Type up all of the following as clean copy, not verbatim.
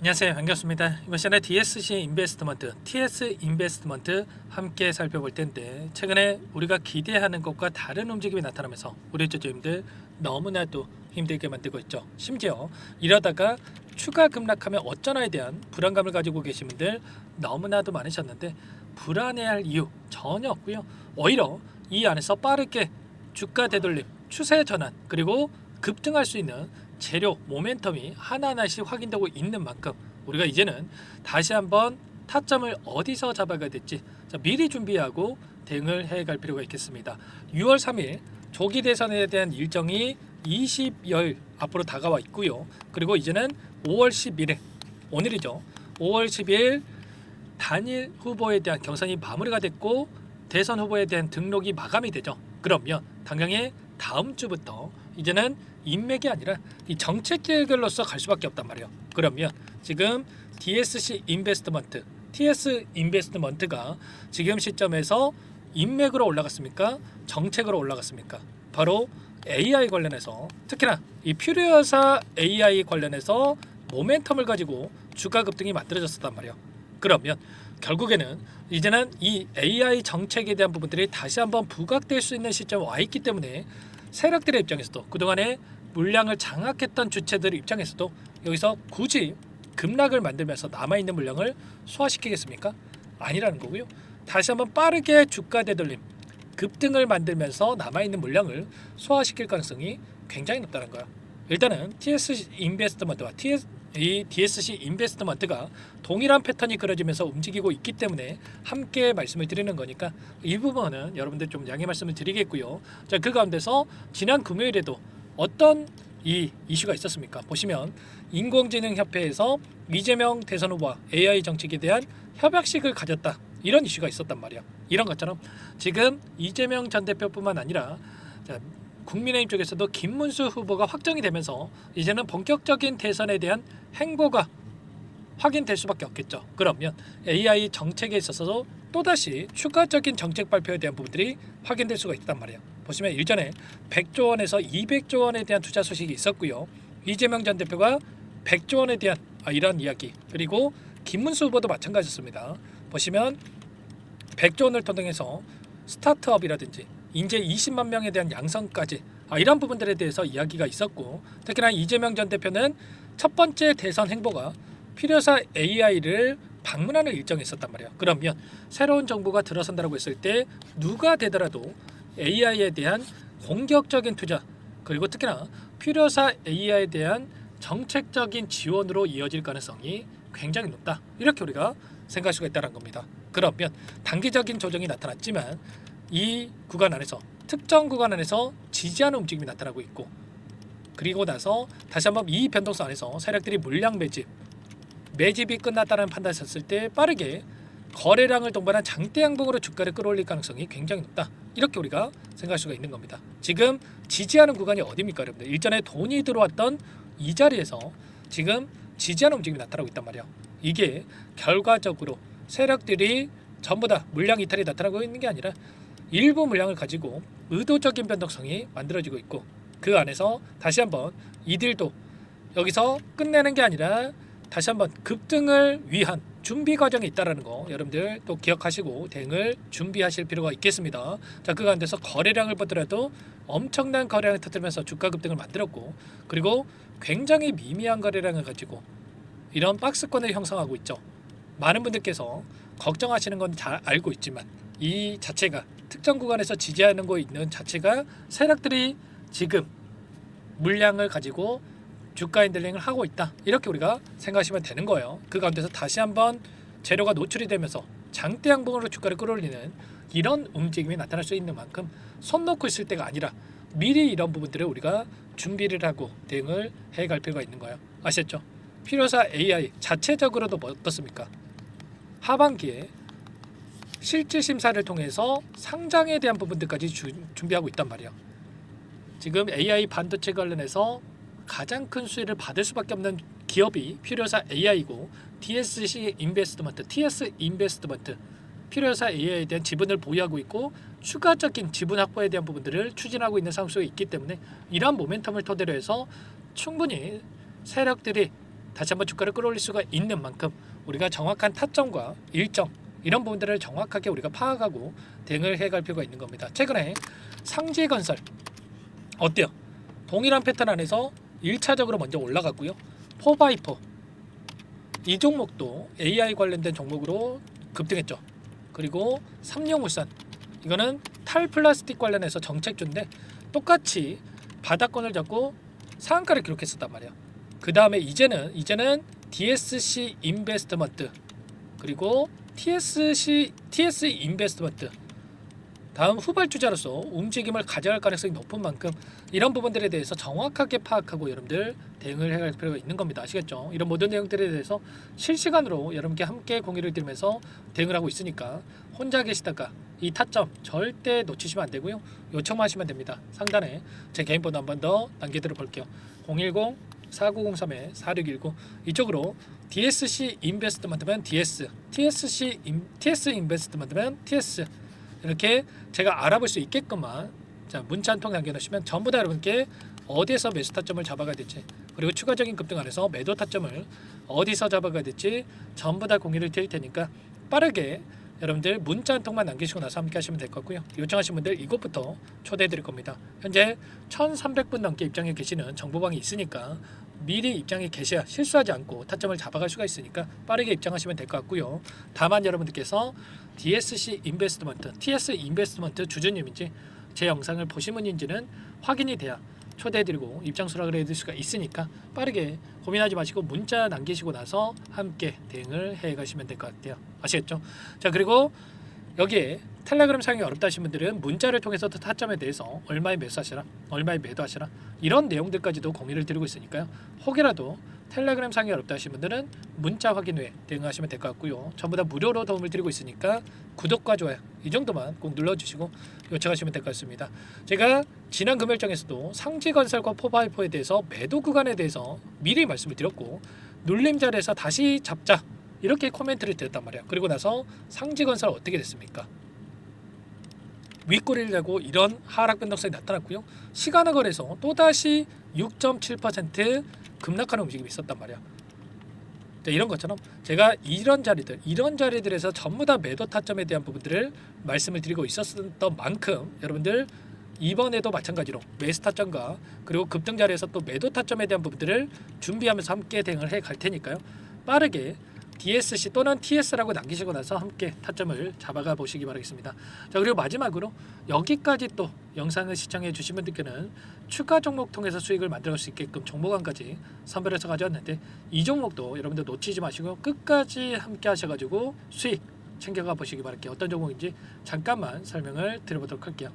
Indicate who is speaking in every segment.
Speaker 1: 안녕하세요. 반갑습니다. 이번 시간에 DSC 인베스트먼트, TS 인베스트먼트 함께 살펴볼 텐데, 최근에 우리가 기대하는 것과 다른 움직임이 나타나면서 우리 주주님들 너무나도 힘들게 만들고 있죠. 심지어 이러다가 추가 급락하면 어쩌나에 대한 불안감을 가지고 계신 분들 너무나도 많으셨는데, 불안해할 이유 전혀 없고요. 오히려 이 안에서 빠르게 주가 되돌림, 추세 전환, 그리고 급등할 수 있는 재료, 모멘텀이 하나하나씩 확인되고 있는 만큼 우리가 이제는 다시 한번 타점을 어디서 잡아가야 될지 미리 준비하고 대응을 해갈 필요가 있겠습니다. 6월 3일 조기 대선에 대한 일정이 20여일 앞으로 다가와 있고요. 그리고 이제는 5월 11일, 오늘이죠. 5월 10일 단일 후보에 대한 경선이 마무리가 됐고 대선 후보에 대한 등록이 마감이 되죠. 그러면 당장에 다음 주부터 이제는 인맥이 아니라 이 정책 계획으로서 갈 수밖에 없단 말이에요. 그러면 지금 DSC 인베스트먼트, TS 인베스트먼트가 지금 시점에서 인맥으로 올라갔습니까? 정책으로 올라갔습니까? 바로 AI 관련해서, 특히나 이 퓨리어사 AI 관련해서 모멘텀을 가지고 주가 급등이 만들어졌단 말이에요. 그러면 결국에는 이제는 이 AI 정책에 대한 부분들이 다시 한번 부각될 수 있는 시점에 와 있기 때문에 세력들의 입장에서도, 그동안에 물량을 장악했던 주체들 입장에서도 여기서 굳이 급락을 만들면서 남아있는 물량을 소화시키겠습니까? 아니라는 거고요. 다시 한번 빠르게 주가 되돌림, 급등을 만들면서 남아있는 물량을 소화시킬 가능성이 굉장히 높다는 거야. 일단은 TS 인베스트먼트와 이 DSC 인베스트먼트가 동일한 패턴이 그려지면서 움직이고 있기 때문에 함께 말씀을 드리는 거니까 이 부분은 여러분들 좀 양해 말씀을 드리겠고요. 자, 그 가운데서 지난 금요일에도 어떤 이 이슈가 있었습니까? 보시면 인공지능협회에서 이재명 대선 후보와 AI 정책에 대한 협약식을 가졌다, 이런 이슈가 있었단 말이야. 이런 것처럼 지금 이재명 전 대표뿐만 아니라 국민의힘 쪽에서도 김문수 후보가 확정이 되면서 이제는 본격적인 대선에 대한 행보가 확인될 수밖에 없겠죠. 그러면 AI 정책에 있어서도 또다시 추가적인 정책 발표에 대한 부분들이 확인될 수가 있단 말이에요. 보시면 일전에 100조 원에서 200조 원에 대한 투자 소식이 있었고요. 이재명 전 대표가 100조 원에 대한 이런 이야기, 그리고 김문수 후보도 마찬가지였습니다. 보시면 100조 원을 통해서 스타트업이라든지 인재 20만 명에 대한 양성까지 이런 부분들에 대해서 이야기가 있었고, 특히나 이재명 전 대표는 첫 번째 대선 행보가 필요사 AI를 방문하는 일정이 있었단 말이에요. 그러면 새로운 정부가 들어선다고 했을 때 누가 되더라도 AI에 대한 공격적인 투자, 그리고 특히나 필요사 AI에 대한 정책적인 지원으로 이어질 가능성이 굉장히 높다, 이렇게 우리가 생각할 수가 있다는 겁니다. 그러면 단기적인 조정이 나타났지만 이 구간 안에서, 특정 구간 안에서 지지하는 움직임이 나타나고 있고, 그리고 나서 다시 한번 이 변동성 안에서 세력들이 물량 매집이 끝났다는 판단을 했을 때 빠르게 거래량을 동반한 장대 양봉으로 주가를 끌어올릴 가능성이 굉장히 높다, 이렇게 우리가 생각할 수가 있는 겁니다. 지금 지지하는 구간이 어디입니까, 여러분들? 일전에 돈이 들어왔던 이 자리에서 지금 지지하는 움직임이 나타나고 있단 말이에요. 이게 결과적으로 세력들이 전부 다 물량 이탈이 나타나고 있는 게 아니라 일부 물량을 가지고 의도적인 변동성이 만들어지고 있고, 그 안에서 다시 한번 이들도 여기서 끝내는 게 아니라 다시 한번 급등을 위한 준비 과정이 있다는 거 여러분들 또 기억하시고 대응을 준비하실 필요가 있겠습니다. 자, 그 가운데서 거래량을 보더라도 엄청난 거래량을 터뜨리면서 주가 급등을 만들었고, 그리고 굉장히 미미한 거래량을 가지고 이런 박스권을 형성하고 있죠. 많은 분들께서 걱정하시는 건 잘 알고 있지만 이 자체가 특정 구간에서 지지하는 거 있는 자체가 세력들이 지금 물량을 가지고 주가 핸들링을 하고 있다, 이렇게 우리가 생각하시면 되는 거예요. 그 가운데서 다시 한번 재료가 노출이 되면서 장대 양봉으로 주가를 끌어올리는 이런 움직임이 나타날 수 있는 만큼 손 놓고 있을 때가 아니라 미리 이런 부분들을 우리가 준비를 하고 대응을 해갈 필요가 있는 거예요. 아시겠죠? 필요사 AI 자체적으로도 어떻습니까? 하반기에 실질 심사를 통해서 상장에 대한 부분들까지 준비하고 있단 말이에요. 지금 AI 반도체 관련해서 가장 큰 수혜를 받을 수밖에 없는 기업이 필요사 AI고, DSC 인베스트먼트, TS 인베스트먼트, 필요사 AI에 대한 지분을 보유하고 있고 추가적인 지분 확보에 대한 부분들을 추진하고 있는 상황 속에 있기 때문에 이러한 모멘텀을 토대로 해서 충분히 세력들이 다시 한번 주가를 끌어올릴 수가 있는 만큼 우리가 정확한 타점과 일정 이런 부분들을 정확하게 우리가 파악하고 대응을 해갈 필요가 있는 겁니다. 최근에 상지건설 어때요? 동일한 패턴 안에서 1차적으로 먼저 올라갔고요. 4x4 이 종목도 AI 관련된 종목으로 급등했죠. 그리고 삼성물산 이거는 탈플라스틱 관련해서 정책주인데 똑같이 바닥권을 잡고 상한가를 기록했었단 말이야. 그 다음에 이제는 DSC 인베스트먼트 그리고 TS 인베스트먼트 다음 후발주자로서 움직임을 가져갈 가능성이 높은 만큼 이런 부분들에 대해서 정확하게 파악하고 여러분들 대응을 해야 할 필요가 있는 겁니다. 아시겠죠? 이런 모든 내용들에 대해서 실시간으로 여러분께 함께 공유를 드리면서 대응을 하고 있으니까 혼자 계시다가 이 타점 절대 놓치시면 안 되고요. 요청만 하시면 됩니다. 상단에 제 개인 번호 한 번 더 남겨드려 볼게요. 010-4903-4619 이쪽으로 DSC 인베스트먼트면 DS, TS 인베스트먼트면 TS 이렇게 제가 알아볼 수 있게끔만 자 문자 한 통 남겨놓으시면 전부 다 여러분께 어디에서 매수 타점을 잡아가야 될지 그리고 추가적인 급등 안에서 매도 타점을 어디서 잡아가야 될지 전부 다 공유를 드릴 테니까 빠르게 여러분들 문자 한 통만 남기시고 나서 함께 하시면 될 것 같고요. 요청하신 분들 이곳부터 초대해 드릴 겁니다. 현재 1300분 넘게 입장해 계시는 정보방이 있으니까 미리 입장해 계셔야 실수하지 않고 타점을 잡아갈 수가 있으니까 빠르게 입장하시면 될 것 같고요. 다만 여러분들께서 DSC 인베스트먼트, TS 인베스트먼트 주주님인지 제 영상을 보신 분인지는 확인이 돼야 초대해드리고 입장 수락을 해드릴 수가 있으니까 빠르게 고민하지 마시고 문자 남기시고 나서 함께 대응을 해가시면 될 것 같아요. 아시겠죠? 자 그리고 여기에 텔레그램 사용이 어렵다 하신 분들은 문자를 통해서도 타점에 대해서 얼마에 매수하시라 얼마에 매도하시라 이런 내용들까지도 공유를 드리고 있으니까요. 혹이라도 텔레그램 사용이 어렵다 하신 분들은 문자 확인 후에 대응하시면 될 것 같고요. 전부 다 무료로 도움을 드리고 있으니까 구독과 좋아요 이 정도만 꼭 눌러주시고 요청하시면 될 것 같습니다. 제가 지난 금요일장에서도 상지건설과 4x4에 대해서 매도 구간에 대해서 미리 말씀을 드렸고 눌림 자리에서 다시 잡자 이렇게 코멘트를 드렸단 말이야. 그리고 나서 상지건설 어떻게 됐습니까? 윗꼬리를 달고 이런 하락 변동성이 나타났고요. 시간화거래에서 또다시 6.7% 급락하는 움직임이 있었단 말이야. 자, 이런 것처럼 제가 이런 자리들에서 전부 다 매도 타점에 대한 부분들을 말씀을 드리고 있었던 만큼 여러분들 이번에도 마찬가지로 매수 타점과 그리고 급등 자리에서 또 매도 타점에 대한 부분들을 준비하면서 함께 대응을 해 갈 테니까요. 빠르게 DSC 또는 TS라고 남기시고 나서 함께 타점을 잡아가 보시기 바라겠습니다. 자 그리고 마지막으로 여기까지 또 영상을 시청해 주신 분들께는 추가 종목 통해서 수익을 만들어갈 수 있게끔 종목안까지 선별해서 가져왔는데 이 종목도 여러분들 놓치지 마시고 끝까지 함께 하셔가지고 수익 챙겨가 보시기 바랄게요. 어떤 종목인지 잠깐만 설명을 드려보도록 할게요.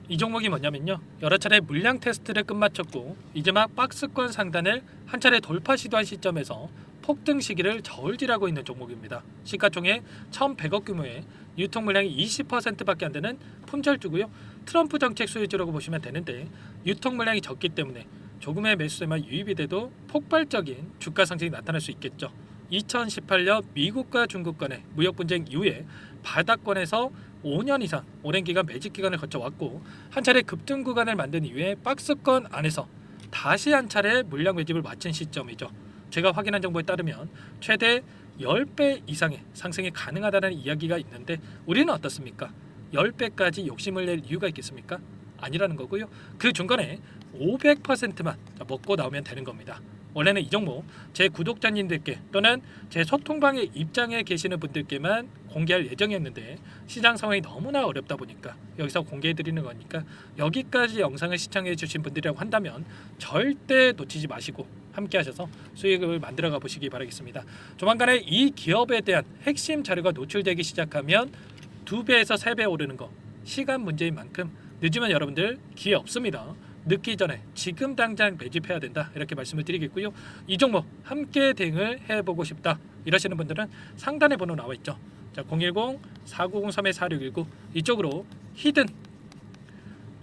Speaker 1: 이 종목이 뭐냐면요, 여러 차례 물량 테스트를 끝마쳤고 이제 막 박스권 상단을 한 차례 돌파 시도한 시점에서 폭등 시기를 저울질하고 있는 종목입니다. 시가총액 1,100억 규모의 유통 물량이 20%밖에 안 되는 품절주고요. 트럼프 정책 수혜주라고 보시면 되는데 유통 물량이 적기 때문에 조금의 매수세만 유입이 돼도 폭발적인 주가 상승이 나타날 수 있겠죠. 2018년 미국과 중국 간의 무역 분쟁 이후에 바닥권에서 5년 이상 오랜 기간 매집 기간을 거쳐왔고 한 차례 급등 구간을 만든 이후에 박스권 안에서 다시 한 차례 물량 매집을 마친 시점이죠. 제가 확인한 정보에 따르면 최대 10배 이상의 상승이 가능하다는 이야기가 있는데 우리는 어떻습니까? 10배까지 욕심을 낼 이유가 있겠습니까? 아니라는 거고요. 그 중간에 500%만 먹고 나오면 되는 겁니다. 원래는 이 종목 제 구독자님들께 또는 제 소통방에 입장해 계시는 분들께만 공개할 예정이었는데 시장 상황이 너무나 어렵다 보니까 여기서 공개해 드리는 거니까 여기까지 영상을 시청해 주신 분들이라고 한다면 절대 놓치지 마시고 함께 하셔서 수익을 만들어 가 보시기 바라겠습니다. 조만간에 이 기업에 대한 핵심 자료가 노출되기 시작하면 2배에서 3배 오르는 거 시간 문제인 만큼 늦으면 여러분들 기회 없습니다. 늦기 전에 지금 당장 매집해야 된다 이렇게 말씀을 드리겠고요. 이 종목 함께 대응을 해보고 싶다 이러시는 분들은 상단에 번호 나와 있죠. 자 010-4903-4619 이쪽으로 히든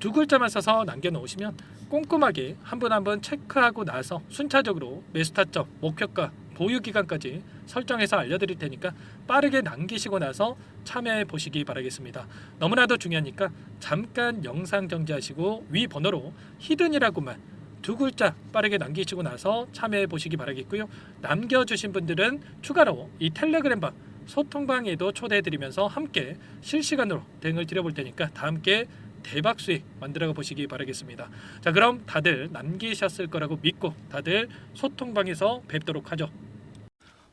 Speaker 1: 두 글자만 써서 남겨놓으시면 꼼꼼하게 한 분 한 분 체크하고 나서 순차적으로 매수 타점, 목표가, 보유 기간까지 설정해서 알려드릴 테니까 빠르게 남기시고 나서 참여해 보시기 바라겠습니다. 너무나도 중요하니까 잠깐 영상 정지하시고 위 번호로 히든이라고만 두 글자 빠르게 남기시고 나서 참여해 보시기 바라겠고요. 남겨주신 분들은 추가로 이 텔레그램방 소통방에도 초대해드리면서 함께 실시간으로 대응을 드려볼 테니까 다 함께 대박 수익 만들어 보시기 바라겠습니다. 자, 그럼 다들 남기셨을 거라고 믿고 다들 소통방에서 뵙도록 하죠.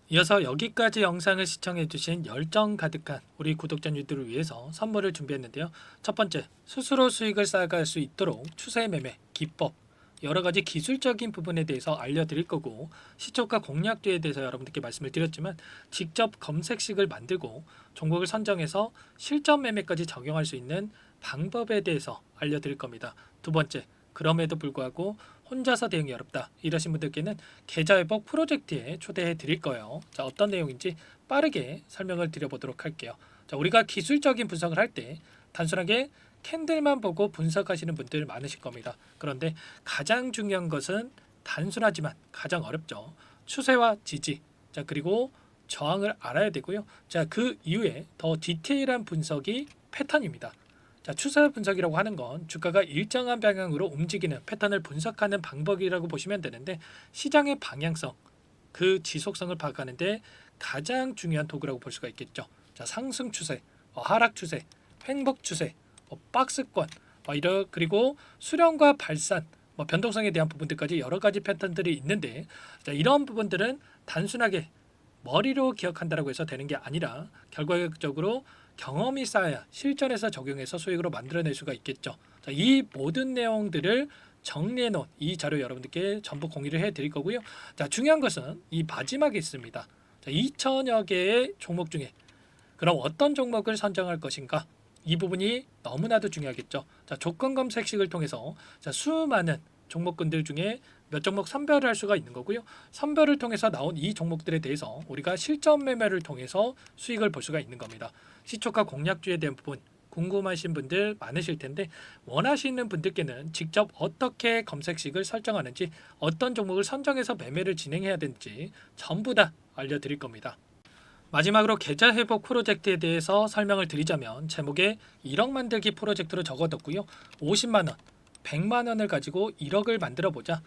Speaker 1: 이어서 여기까지 영상을 시청해주신 열정 가득한 우리 구독자님들을 위해서 선물을 준비했는데요. 첫 번째, 스스로 수익을 쌓아갈 수 있도록 추세 매매 기법, 여러 가지 기술적인 부분에 대해서 알려드릴 거고, 시초가 공략주에 대해서 여러분들께 말씀을 드렸지만 직접 검색식을 만들고 종목을 선정해서 실전 매매까지 적용할 수 있는 방법에 대해서 알려드릴 겁니다. 두 번째, 그럼에도 불구하고 혼자서 대응이 어렵다 이러신 분들께는 계좌회복 프로젝트에 초대해 드릴 거예요. 자, 어떤 내용인지 빠르게 설명을 드려보도록 할게요. 자, 우리가 기술적인 분석을 할 때 단순하게 캔들만 보고 분석하시는 분들 많으실 겁니다. 그런데 가장 중요한 것은 단순하지만 가장 어렵죠. 추세와 지지, 자, 그리고 저항을 알아야 되고요. 자, 그 이후에 더 디테일한 분석이 패턴입니다. 자, 추세 분석이라고 하는 건 주가가 일정한 방향으로 움직이는 패턴을 분석하는 방법이라고 보시면 되는데, 시장의 방향성, 그 지속성을 파악하는데 가장 중요한 도구라고 볼 수가 있겠죠. 자, 상승 추세, 하락 추세, 횡복 추세, 박스권, 그리고 수렴과 발산, 변동성에 대한 부분들까지 여러 가지 패턴들이 있는데, 자, 이런 부분들은 단순하게 머리로 기억한다라고 해서 되는 게 아니라 결과적으로 경험이 쌓아야 실전에서 적용해서 수익으로 만들어낼 수가 있겠죠. 자, 이 모든 내용들을 정리해 놓은 이 자료 여러분들께 전부 공유를 해 드릴 거고요. 자, 중요한 것은 이 마지막에 있습니다. 자, 2천여 개의 종목 중에 그럼 어떤 종목을 선정할 것인가? 이 부분이 너무나도 중요하겠죠. 자, 조건 검색식을 통해서 자, 수많은 종목군들 중에 몇 종목 선별을 할 수가 있는 거고요. 선별을 통해서 나온 이 종목들에 대해서 우리가 실전 매매를 통해서 수익을 볼 수가 있는 겁니다. 시초가 공략주에 대한 부분 궁금하신 분들 많으실 텐데, 원하시는 분들께는 직접 어떻게 검색식을 설정하는지, 어떤 종목을 선정해서 매매를 진행해야 되는지 전부 다 알려드릴 겁니다. 마지막으로 계좌 회복 프로젝트에 대해서 설명을 드리자면, 제목에 1억 만들기 프로젝트로 적어뒀고요. 50만 원, 100만 원을 가지고 1억을 만들어 보자.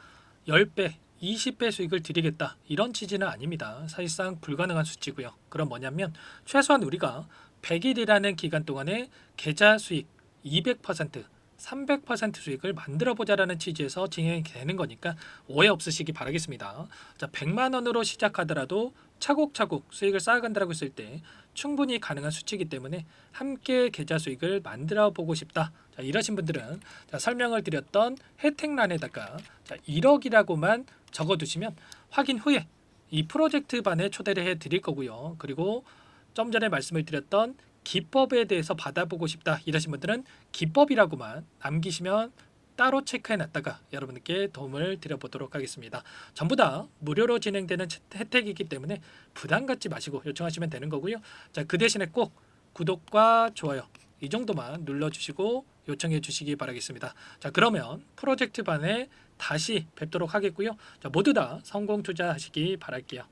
Speaker 1: 10배, 20배 수익을 드리겠다. 이런 취지는 아닙니다. 사실상 불가능한 수치고요. 그럼 뭐냐면 최소한 우리가 100일이라는 기간 동안에 계좌 수익 200%, 300% 수익을 만들어 보자라는 취지에서 진행이 되는 거니까 오해 없으시기 바라겠습니다. 자, 100만 원으로 시작하더라도 차곡차곡 수익을 쌓아간다고 했을 때 충분히 가능한 수치이기 때문에 함께 계좌 수익을 만들어 보고 싶다. 자, 이러신 분들은 자, 설명을 드렸던 혜택란에다가 자, 1억이라고만 적어두시면 확인 후에 이 프로젝트 반에 초대를 해 드릴 거고요. 그리고 좀 전에 말씀을 드렸던 기법에 대해서 받아보고 싶다 이러신 분들은 기법이라고만 남기시면 따로 체크해 놨다가 여러분께 도움을 드려보도록 하겠습니다. 전부 다 무료로 진행되는 혜택이기 때문에 부담 갖지 마시고 요청하시면 되는 거고요. 자, 그 대신에 꼭 구독과 좋아요 이 정도만 눌러주시고 요청해 주시기 바라겠습니다. 자, 그러면 프로젝트 반에 다시 뵙도록 하겠고요. 자, 모두 다 성공 투자하시기 바랄게요.